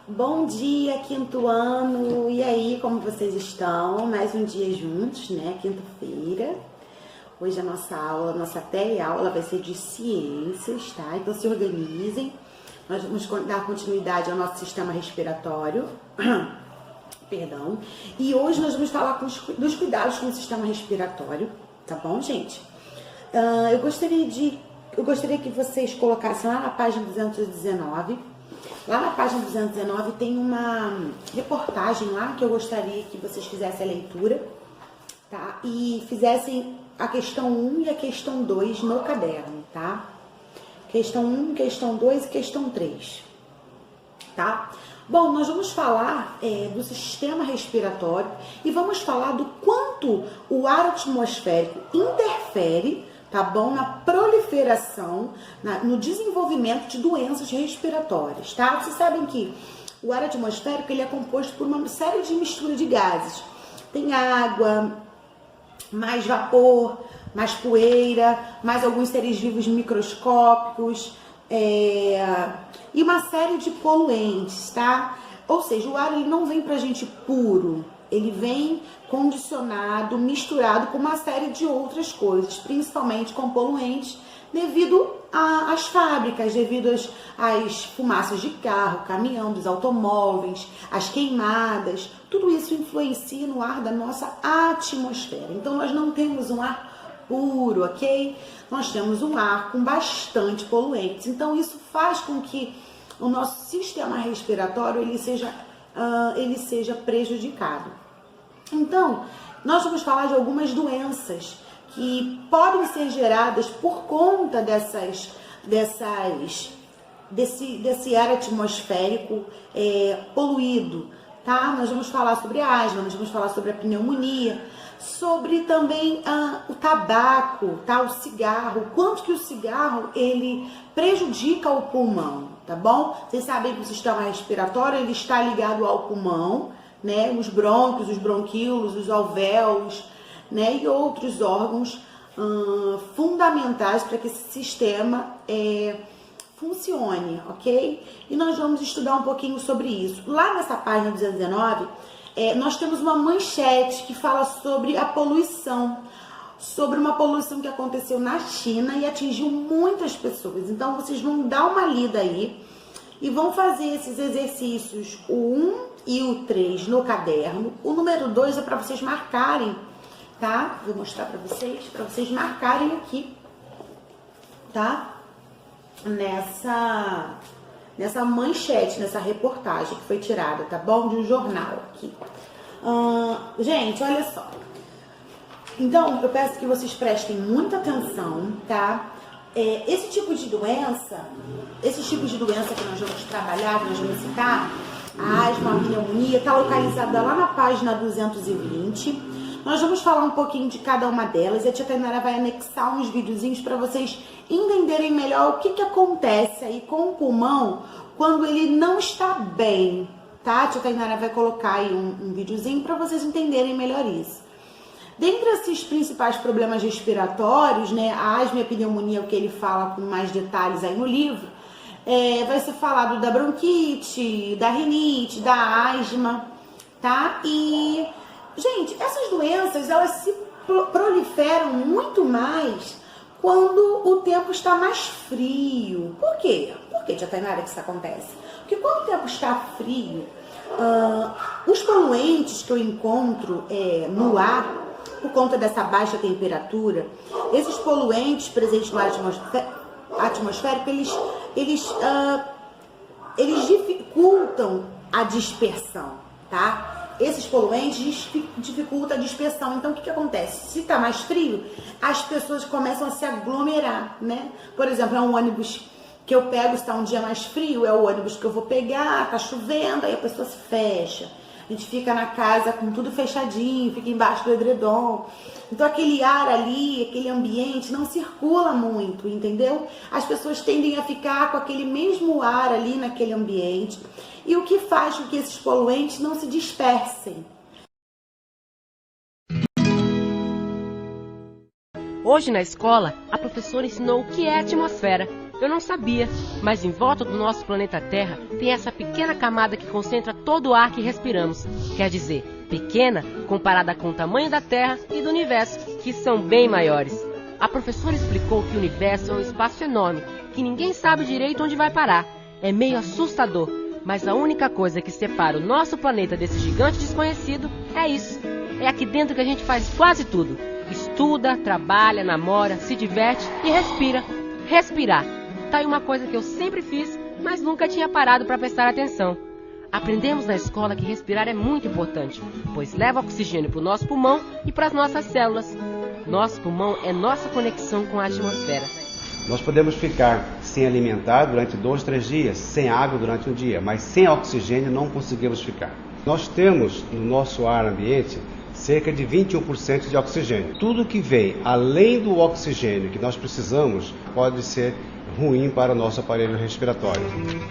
Bom dia, quinto ano! E aí, como vocês estão? Mais um dia juntos, né? Quinta-feira. Hoje a nossa aula, nossa teleaula vai ser de ciências, tá? Então se organizem. Nós vamos dar continuidade ao nosso sistema respiratório. Perdão. E hoje nós vamos falar dos cuidados com o sistema respiratório, tá bom, gente? Eu gostaria que vocês colocassem lá na página 219. Lá na página 219 tem uma reportagem lá que eu gostaria que vocês fizessem a leitura, tá? E fizessem a questão 1 e a questão 2 no caderno, tá? Questão 1, questão 2 e questão 3, tá? Bom, nós vamos falar do sistema respiratório e vamos falar do quanto o ar atmosférico interfere, tá bom? Na proliferação, no desenvolvimento de doenças respiratórias, tá? Vocês sabem que o ar atmosférico ele é composto por uma série de mistura de gases. Tem água, mais vapor, mais poeira, mais alguns seres vivos microscópicos, e uma série de poluentes, tá? Ou seja, o ar ele não vem pra gente puro, ele vem condicionado, misturado com uma série de outras coisas, principalmente com poluentes, devido às fábricas, devido às fumaças de carro, caminhão, dos automóveis, as queimadas, tudo isso influencia no ar da nossa atmosfera. Então nós não temos um ar puro, ok? Nós temos um ar com bastante poluentes. Então isso faz com que o nosso sistema respiratório ele seja prejudicado. Então, nós vamos falar de algumas doenças que podem ser geradas por conta desse ar atmosférico poluído, tá? Nós vamos falar sobre asma, nós vamos falar sobre a pneumonia, sobre também o tabaco, tá? O cigarro, quanto que o cigarro ele prejudica o pulmão, tá bom? Vocês sabem que o sistema respiratório ele está ligado ao pulmão, né? Os brônquios, os bronquíolos, os alvéolos, né? E outros órgãos fundamentais para que esse sistema funcione, ok? E nós vamos estudar um pouquinho sobre isso. Lá nessa página 219, nós temos uma manchete que fala sobre a poluição, sobre uma poluição que aconteceu na China e atingiu muitas pessoas. Então, vocês vão dar uma lida aí e vão fazer esses exercícios, o 1 e o 3 no caderno. O número 2 é para vocês marcarem, tá? Vou mostrar para vocês marcarem aqui, tá? Nessa manchete, nessa reportagem que foi tirada, tá bom? De um jornal aqui. Gente, olha só. Então, eu peço que vocês prestem muita atenção, tá? Esse tipo de doença que nós vamos trabalhar, que nós vamos citar, a asma, a pneumonia, tá localizada lá na página 220. Nós vamos falar um pouquinho de cada uma delas e a tia Tainara vai anexar uns videozinhos para vocês entenderem melhor o que acontece aí com o pulmão quando ele não está bem, tá? A tia Tainara vai colocar aí um videozinho para vocês entenderem melhor isso. Dentre esses principais problemas respiratórios, né, a asma e a pneumonia, o que ele fala com mais detalhes aí no livro, vai ser falado da bronquite, da rinite, da asma, tá? E, gente, essas doenças, elas se proliferam muito mais quando o tempo está mais frio. Por quê? Por que, tia Tainara, que isso acontece? Porque quando o tempo está frio, os poluentes que eu encontro no ar, por conta dessa baixa temperatura, esses poluentes presentes no ar atmosférico, eles dificultam a dispersão, tá? Esses poluentes dificultam a dispersão. Então, o que acontece? Se tá mais frio, as pessoas começam a se aglomerar, né? Por exemplo, é um ônibus que eu pego, se tá um dia mais frio, é o ônibus que eu vou pegar, tá chovendo, aí a pessoa se fecha. A gente fica na casa com tudo fechadinho, fica embaixo do edredom. Então aquele ar ali, aquele ambiente não circula muito, entendeu? As pessoas tendem a ficar com aquele mesmo ar ali naquele ambiente. E o que faz com que esses poluentes não se dispersem. Hoje na escola, a professora ensinou o que é atmosfera Eu não sabia, mas em volta do nosso planeta Terra tem essa pequena camada que concentra todo o ar que respiramos. Quer dizer, pequena comparada com o tamanho da Terra e do universo, que são bem maiores. A professora explicou que o universo é um espaço enorme, que ninguém sabe direito onde vai parar. É meio assustador, mas a única coisa que separa o nosso planeta desse gigante desconhecido é isso. É aqui dentro que a gente faz quase tudo. Estuda, trabalha, namora, se diverte e respira. Respirar. Tá aí uma coisa que eu sempre fiz, mas nunca tinha parado para prestar atenção. Aprendemos na escola que respirar é muito importante, pois leva oxigênio para o nosso pulmão e para as nossas células. Nosso pulmão é nossa conexão com a atmosfera. Nós podemos ficar sem alimentar durante 2, 3 dias, sem água durante um dia, mas sem oxigênio não conseguimos ficar. Nós temos no nosso ar ambiente cerca de 21% de oxigênio. Tudo que vem além do oxigênio que nós precisamos pode ser ruim para o nosso aparelho respiratório.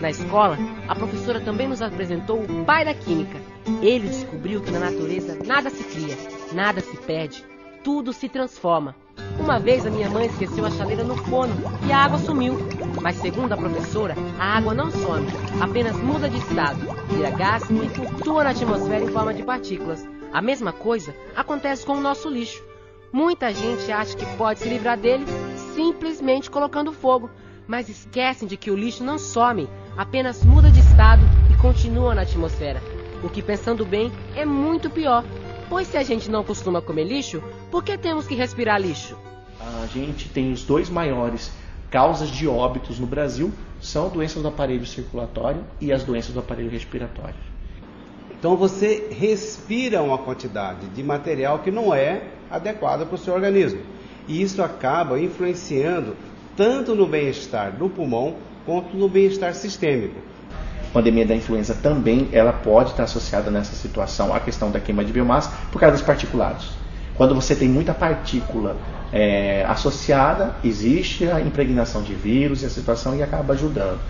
Na escola, a professora também nos apresentou o pai da química. Ele descobriu que na natureza nada se cria, nada se perde, tudo se transforma. Uma vez a minha mãe esqueceu a chaleira no forno e a água sumiu. Mas segundo a professora, a água não some, apenas muda de estado, vira gás e flutua na atmosfera em forma de partículas. A mesma coisa acontece com o nosso lixo. Muita gente acha que pode se livrar dele simplesmente colocando fogo, mas esquecem de que o lixo não some, apenas muda de estado e continua na atmosfera. O que, pensando bem, é muito pior, pois se a gente não costuma comer lixo, por que temos que respirar lixo? A gente tem os 2 maiores causas de óbitos no Brasil, são doenças do aparelho circulatório e as doenças do aparelho respiratório. Então você respira uma quantidade de material que não é adequada para o seu organismo. E isso acaba influenciando tanto no bem-estar do pulmão quanto no bem-estar sistêmico. A pandemia da influenza também ela pode estar associada nessa situação à questão da queima de biomassa por causa dos particulados. Quando você tem muita partícula associada, existe a impregnação de vírus e a situação e acaba ajudando.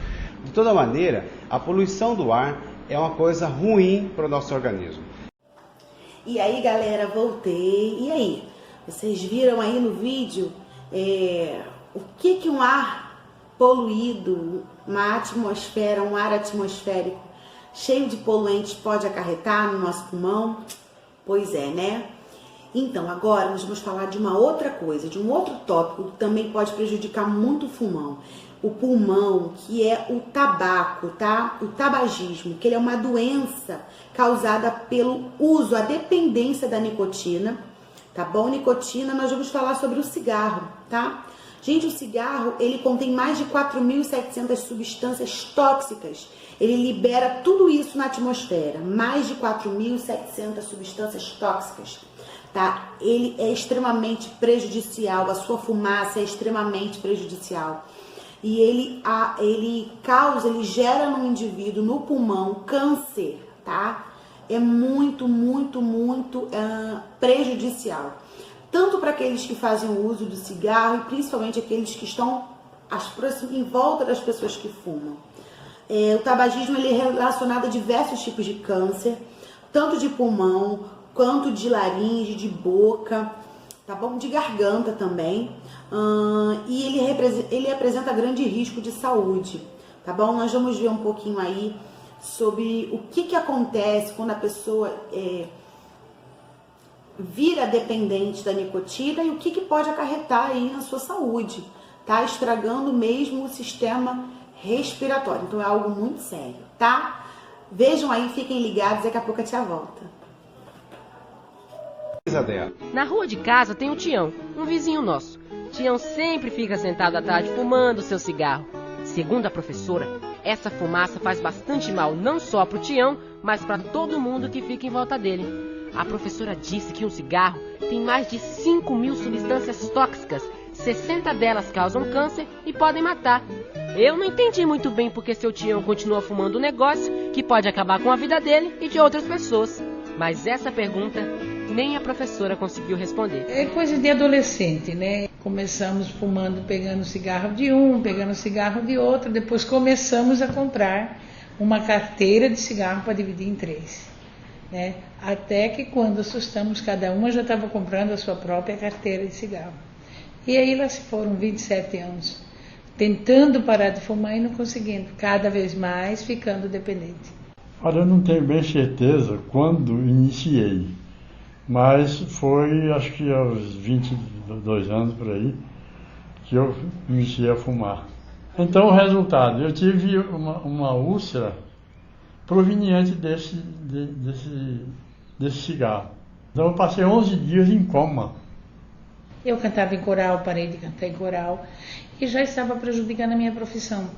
De toda maneira, a poluição do ar é uma coisa ruim para o nosso organismo. E aí, galera, voltei. E aí, vocês viram aí no vídeo o que um ar poluído, uma atmosfera, um ar atmosférico cheio de poluentes pode acarretar no nosso pulmão? Pois é, né? Então, agora nós vamos falar de uma outra coisa, de um outro tópico que também pode prejudicar muito o pulmão. O pulmão, que é o tabaco, tá? O tabagismo, que ele é uma doença causada pelo uso, a dependência da nicotina, tá bom? Nicotina, nós vamos falar sobre o cigarro, tá? Gente, o cigarro, ele contém mais de 4.700 substâncias tóxicas. Ele libera tudo isso na atmosfera, mais de 4.700 substâncias tóxicas, tá? Ele é extremamente prejudicial, a sua fumaça é extremamente prejudicial. E ele gera no indivíduo, no pulmão, câncer, tá? É muito prejudicial. Tanto para aqueles que fazem o uso do cigarro e principalmente aqueles que estão em volta das pessoas que fumam. O tabagismo ele é relacionado a diversos tipos de câncer, tanto de pulmão, quanto de laringe, de boca, tá bom? De garganta também. E ele apresenta grande risco de saúde, tá bom? Nós vamos ver um pouquinho aí sobre o que acontece quando a pessoa vira dependente da nicotina e o que pode acarretar aí na sua saúde, tá? Estragando mesmo o sistema respiratório. Então é algo muito sério, tá? Vejam aí, fiquem ligados, daqui a pouco a tia volta. Na rua de casa tem o Tião, um vizinho nosso. Tião sempre fica sentado à tarde fumando seu cigarro. Segundo a professora, essa fumaça faz bastante mal não só para o Tião, mas para todo mundo que fica em volta dele. A professora disse que um cigarro tem mais de 5.000 substâncias tóxicas, 60 delas causam câncer e podem matar. Eu não entendi muito bem porque seu Tião continua fumando um negócio que pode acabar com a vida dele e de outras pessoas. Mas essa pergunta nem a professora conseguiu responder. É coisa de adolescente, né? Começamos fumando, pegando cigarro de um, pegando cigarro de outro, depois começamos a comprar uma carteira de cigarro para dividir em 3. Né? Até que quando assustamos, cada uma já estava comprando a sua própria carteira de cigarro. E aí lá se foram 27 anos. tentando parar de fumar e não conseguindo, cada vez mais ficando dependente. Olha, eu não tenho bem certeza quando iniciei, mas foi, acho que aos 22 anos por aí, que eu iniciei a fumar. Então, o resultado, eu tive uma úlcera proveniente desse cigarro. Então, eu passei 11 dias em coma. Eu cantava em coral, parei de cantar em coral e já estava prejudicando a minha profissão,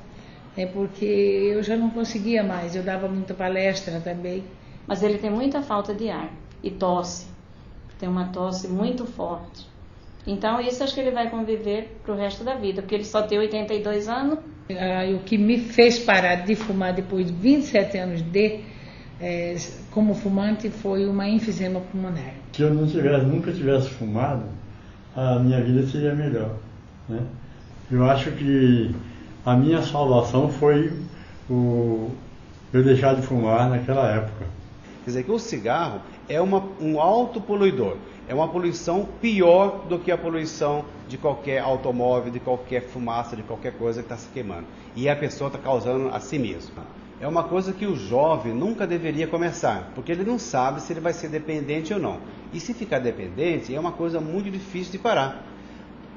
porque eu já não conseguia mais, eu dava muita palestra também. Mas ele tem muita falta de ar e tosse, tem uma tosse muito forte. Então isso acho que ele vai conviver para o resto da vida, porque ele só tem 82 anos. O que me fez parar de fumar depois de 27 anos como fumante foi uma enfisema pulmonar. Se eu nunca tivesse fumado, a minha vida seria melhor, né? Eu acho que a minha salvação foi eu deixar de fumar naquela época. Quer dizer que o cigarro é um autopoluidor, é uma poluição pior do que a poluição de qualquer automóvel, de qualquer fumaça, de qualquer coisa que está se queimando. E a pessoa está causando a si mesma. É uma coisa que o jovem nunca deveria começar, porque ele não sabe se ele vai ser dependente ou não. E se ficar dependente, é uma coisa muito difícil de parar.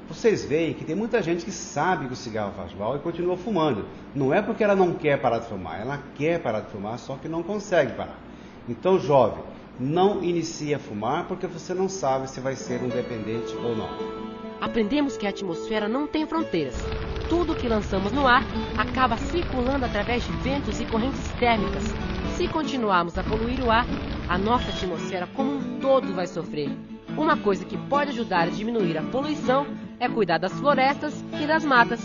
Vocês veem que tem muita gente que sabe que o cigarro faz mal e continua fumando. Não é porque ela não quer parar de fumar, ela quer parar de fumar, só que não consegue parar. Então, jovem, não inicie a fumar porque você não sabe se vai ser um dependente ou não. Aprendemos que a atmosfera não tem fronteiras. Tudo que lançamos no ar acaba circulando através de ventos e correntes térmicas. Se continuarmos a poluir o ar, a nossa atmosfera como um todo vai sofrer. Uma coisa que pode ajudar a diminuir a poluição é cuidar das florestas e das matas.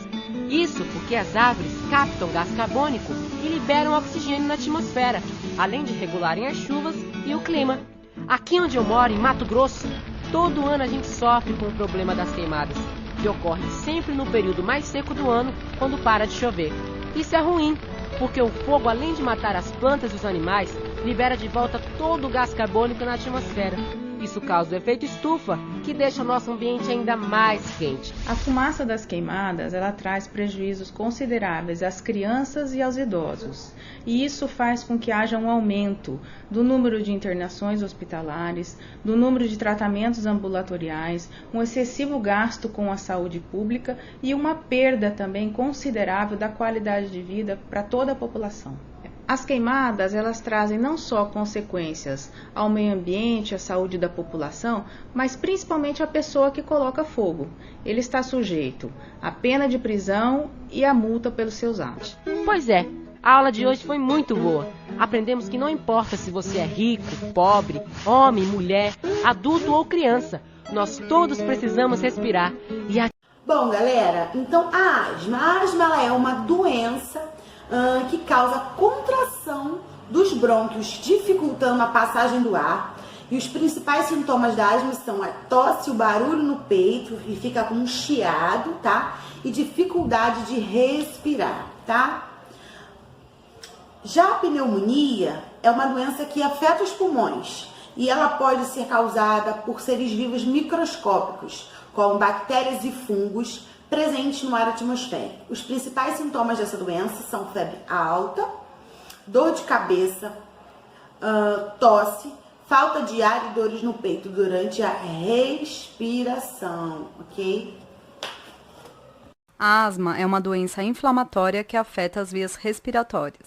Isso porque as árvores captam gás carbônico e liberam oxigênio na atmosfera, além de regularem as chuvas e o clima. Aqui onde eu moro, em Mato Grosso, todo ano a gente sofre com o problema das queimadas, que ocorre sempre no período mais seco do ano, quando para de chover. Isso é ruim, porque o fogo, além de matar as plantas e os animais, libera de volta todo o gás carbônico na atmosfera. Isso causa o efeito estufa, que deixa o nosso ambiente ainda mais quente. A fumaça das queimadas, ela traz prejuízos consideráveis às crianças e aos idosos. E isso faz com que haja um aumento do número de internações hospitalares, do número de tratamentos ambulatoriais, um excessivo gasto com a saúde pública e uma perda também considerável da qualidade de vida para toda a população. As queimadas, elas trazem não só consequências ao meio ambiente, à saúde da população, mas principalmente à pessoa que coloca fogo. Ele está sujeito à pena de prisão e à multa pelos seus atos. Pois é, a aula de hoje foi muito boa. Aprendemos que não importa se você é rico, pobre, homem, mulher, adulto ou criança, nós todos precisamos respirar. Bom, galera, então a asma ela é uma doença que causa contração dos brônquios, dificultando a passagem do ar. E os principais sintomas da asma são a tosse, o barulho no peito, e fica com um chiado, tá? E dificuldade de respirar, tá? Já a pneumonia é uma doença que afeta os pulmões e ela pode ser causada por seres vivos microscópicos, como bactérias e fungos, presentes no ar atmosférico. Os principais sintomas dessa doença são febre alta, dor de cabeça, tosse, falta de ar e dores no peito durante a respiração, ok? A asma é uma doença inflamatória que afeta as vias respiratórias.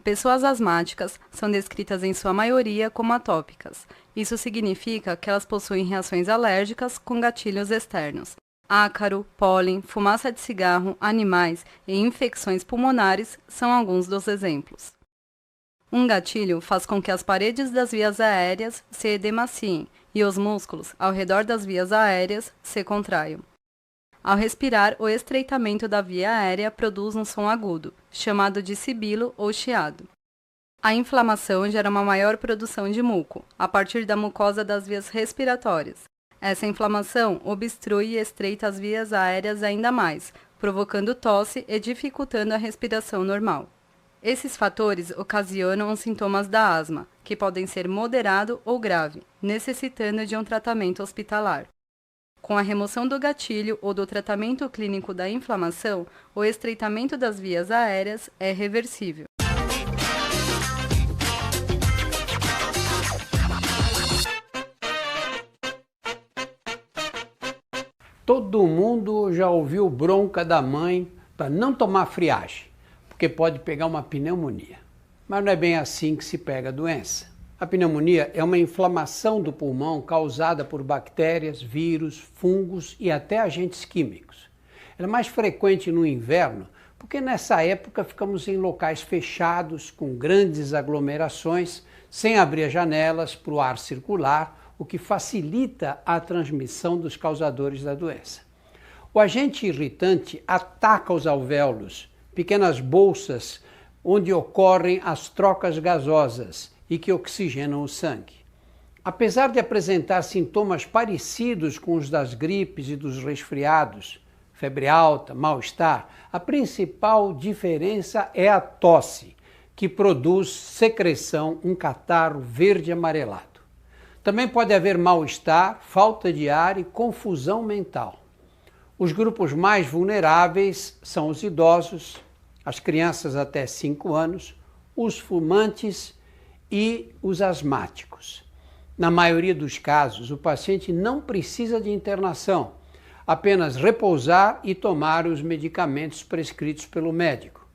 Pessoas asmáticas são descritas em sua maioria como atópicas. Isso significa que elas possuem reações alérgicas com gatilhos externos. Ácaro, pólen, fumaça de cigarro, animais e infecções pulmonares são alguns dos exemplos. Um gatilho faz com que as paredes das vias aéreas se edemaciem e os músculos ao redor das vias aéreas se contraiam. Ao respirar, o estreitamento da via aérea produz um som agudo, chamado de sibilo ou chiado. A inflamação gera uma maior produção de muco, a partir da mucosa das vias respiratórias. Essa inflamação obstrui e estreita as vias aéreas ainda mais, provocando tosse e dificultando a respiração normal. Esses fatores ocasionam os sintomas da asma, que podem ser moderado ou grave, necessitando de um tratamento hospitalar. Com a remoção do gatilho ou do tratamento clínico da inflamação, o estreitamento das vias aéreas é reversível. Todo mundo já ouviu bronca da mãe para não tomar friagem, porque pode pegar uma pneumonia. Mas não é bem assim que se pega a doença. A pneumonia é uma inflamação do pulmão causada por bactérias, vírus, fungos e até agentes químicos. Ela é mais frequente no inverno, porque nessa época ficamos em locais fechados, com grandes aglomerações, sem abrir as janelas para o ar circular, o que facilita a transmissão dos causadores da doença. O agente irritante ataca os alvéolos, pequenas bolsas onde ocorrem as trocas gasosas e que oxigenam o sangue. Apesar de apresentar sintomas parecidos com os das gripes e dos resfriados, febre alta, mal-estar, a principal diferença é a tosse, que produz secreção, um catarro verde amarelado. Também pode haver mal-estar, falta de ar e confusão mental. Os grupos mais vulneráveis são os idosos, as crianças até 5 anos, os fumantes e os asmáticos. Na maioria dos casos, o paciente não precisa de internação, apenas repousar e tomar os medicamentos prescritos pelo médico.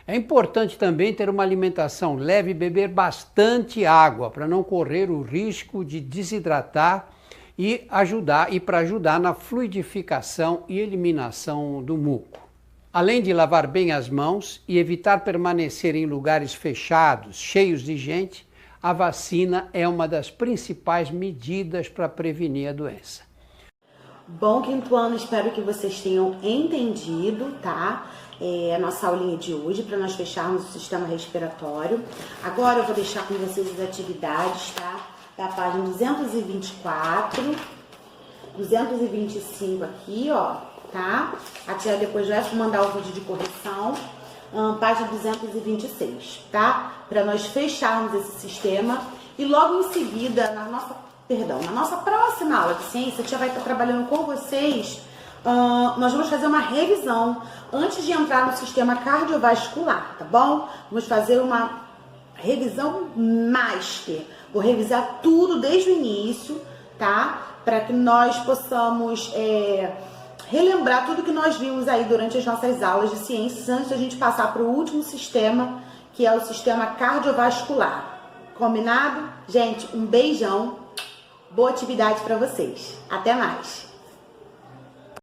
É importante também ter uma alimentação leve e beber bastante água para não correr o risco de desidratar e para ajudar na fluidificação e eliminação do muco. Além de lavar bem as mãos e evitar permanecer em lugares fechados, cheios de gente, a vacina é uma das principais medidas para prevenir a doença. Bom, quinto ano, espero que vocês tenham entendido, tá? A nossa aulinha de hoje, para nós fecharmos o sistema respiratório. Agora eu vou deixar com vocês as atividades, tá? Da página 224, 225 aqui, ó, tá? A tia depois vai mandar o vídeo de correção, página 226, tá? Para nós fecharmos esse sistema e logo em seguida, na nossa próxima aula de ciência, a tia vai estar trabalhando com vocês. Nós vamos fazer uma revisão antes de entrar no sistema cardiovascular, tá bom? Vamos fazer uma revisão master. Vou revisar tudo desde o início, tá? Para que nós possamos relembrar tudo que nós vimos aí durante as nossas aulas de ciências antes da gente passar para o último sistema, que é o sistema cardiovascular. Combinado? Gente, um beijão. Boa atividade para vocês. Até mais.